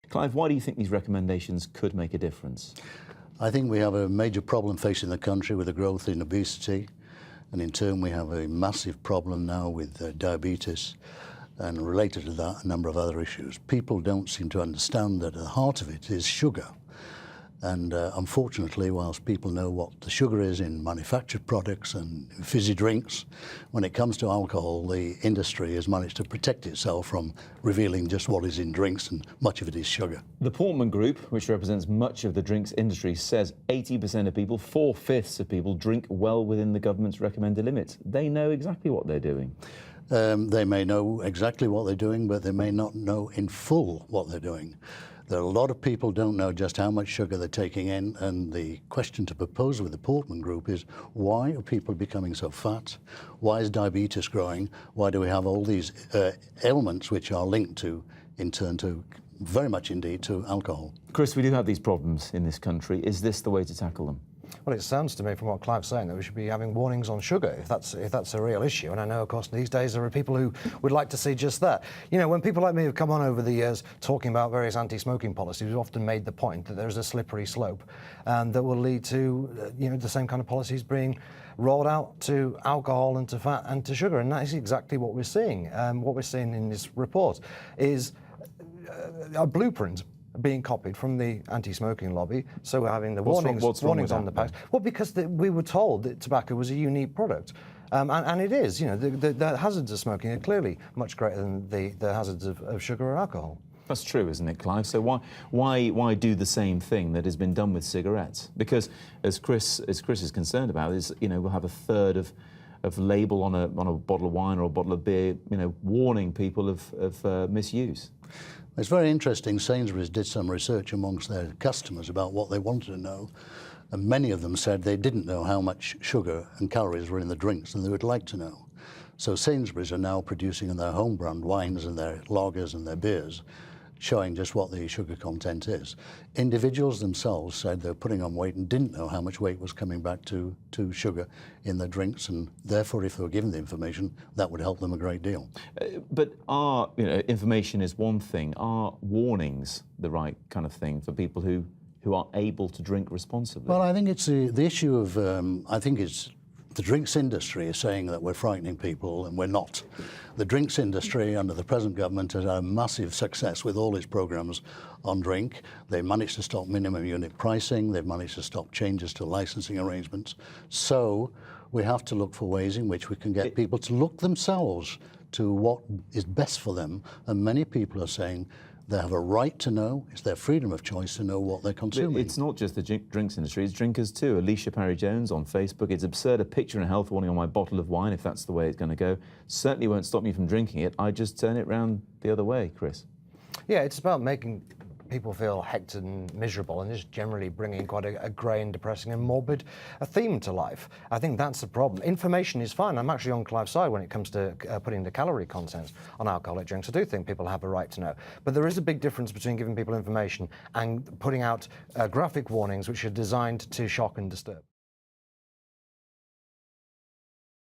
Clive, why do you think these recommendations could make a difference? I think we have a major problem facing the country with the growth in obesity, and in turn we have a massive problem now with diabetes, and related to that a number of other issues. People don't seem to understand that at the heart of it is sugar. And unfortunately, whilst people know what the sugar is in manufactured products and fizzy drinks, when it comes to alcohol, the industry has managed to protect itself from revealing just what is in drinks, and much of it is sugar. The Portmans Group, which represents much of the drinks industry, says 80% of people, 4/5 of people, drink well within the government's recommended limits. They know exactly what they're doing. They may know exactly what they're doing, but they may not know in full what they're doing. There are a lot of people don't know just how much sugar they're taking in, and the question to propose with the Portmans Group is, why are people becoming so fat? Why is diabetes growing? Why do we have all these ailments which are linked to, in turn, to very much indeed to alcohol? Chris, we do have these problems in this country. Is this the way to tackle them? Well, it sounds to me from what Clive's saying that we should be having warnings on sugar if that's a real issue. And I know, of course, these days there are people who would like to see just that. You know, when people like me have come on over the years talking about various anti-smoking policies, we've often made the point that there's a slippery slope that will lead to, the same kind of policies being rolled out to alcohol and to fat and to sugar. And that is exactly what we're seeing. What we're seeing in this report is a blueprint being copied from the anti-smoking lobby. So we're having the warnings on the packs. Well, because we were told that tobacco was a unique product. And it is. The hazards of smoking are clearly much greater than the hazards of sugar or alcohol. That's true, isn't it, Clive? So why do the same thing that has been done with cigarettes? Because as Chris is concerned about, is we'll have a third of label on a bottle of wine or a bottle of beer, warning people of misuse. It's very interesting. Sainsbury's did some research amongst their customers about what they wanted to know, and many of them said they didn't know how much sugar and calories were in the drinks, and they would like to know. So Sainsbury's are now producing in their home brand wines and their lagers and their beers, showing just what the sugar content is. Individuals themselves said they're putting on weight and didn't know how much weight was coming back to sugar in their drinks, and therefore if they were given the information, that would help them a great deal. But information is one thing. Are warnings the right kind of thing for people who are able to drink responsibly? Well, I think it's the issue of, I think it's the drinks industry is saying that we're frightening people, and we're not. The drinks industry under the present government has had a massive success with all its programs on drink. They've managed to stop minimum unit pricing. They've managed to stop changes to licensing arrangements. So we have to look for ways in which we can get people to look themselves to what is best for them. And many people are saying they have a right to know. It's their freedom of choice to know what they're consuming. It's not just the drinks industry, it's drinkers too. Alicia Parry-Jones on Facebook, it's absurd, a picture and a health warning on my bottle of wine, if that's the way it's going to go. Certainly won't stop me from drinking it. I just turn it round the other way, Chris. Yeah, it's about making people feel hectic and miserable, and just generally bringing quite a grey and depressing and morbid theme to life. I think that's the problem. Information is fine. I'm actually on Clive's side when it comes to putting the calorie content on alcoholic drinks. I do think people have a right to know. But there is a big difference between giving people information and putting out graphic warnings which are designed to shock and disturb.